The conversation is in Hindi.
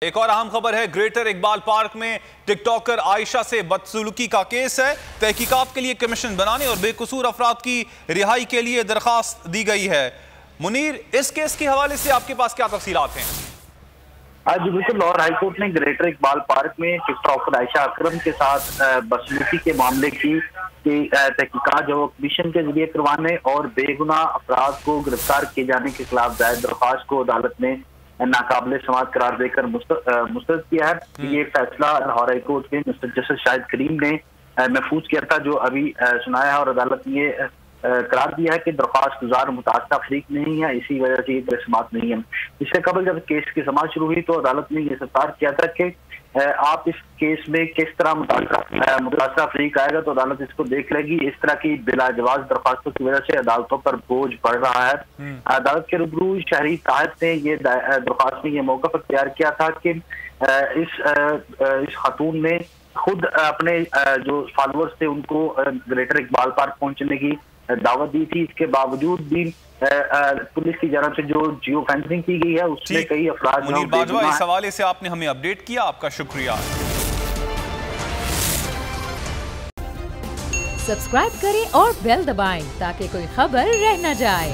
एक और अहम खबर है, ग्रेटर इकबाल पार्क में टिकटॉकर आयशा से बदसलूकी का केस है। तहकीकात के लिए कमीशन बनाने और बेकसूर अफराद की रिहाई के लिए दरखास्त दी गई है। मुनीर, इस केस के हवाले से आपके पास क्या तफसीलात हैं? आज बिल्कुल लाहौर हाईकोर्ट ने ग्रेटर इकबाल पार्क में टिकटॉकर आयशा अकरम के साथ बदसलूकी के मामले की तहकीकात जो कमीशन के जरिए करवाने और बेगुनाह अफराद को गिरफ्तार किए जाने के खिलाफ दायर दरख्वास्त को अदालत ने नाकाबिले समाअत करार देकर मुस्तरद किया है। ये फैसला लाहौर हाईकोर्ट के मिस्टर जस्टिस शाहिद करीम ने महफूज किया था, जो अभी सुनाया है, और अदालत ने ये करार दिया है कि दरख्वास्त गुजार मुतासरा फरीक नहीं है, इसी वजह से ये समाअत नहीं है। इससे कबल जब केस की समाअत शुरू हुई तो अदालत ने यह सरकार किया था कि आप इस केस में किस तरह मुतासरा फरीक आएगा तो अदालत इसको देख लेगी। इस तरह की बिलाजवाज दरख्वास्तों की वजह से अदालतों पर बोझ बढ़ रहा है। अदालत के रूबरू शहरी ताहत ने ये दरख्वास्त में ये मौका अख्तियार किया था कि इस खातून ने खुद अपने जो फॉलोअर्स थे उनको ग्रेटर इकबाल पार्क पहुंचने की दावत दी थी। इसके बावजूद भी पुलिस की जानब से जो जियो फेंसिंग की गई है उसमें कई अफराद। मुनीर बाजवा, इस हवाले से आपने हमें अपडेट किया, आपका शुक्रिया। सब्सक्राइब करें और बेल दबाएं ताकि कोई खबर रह न जाए।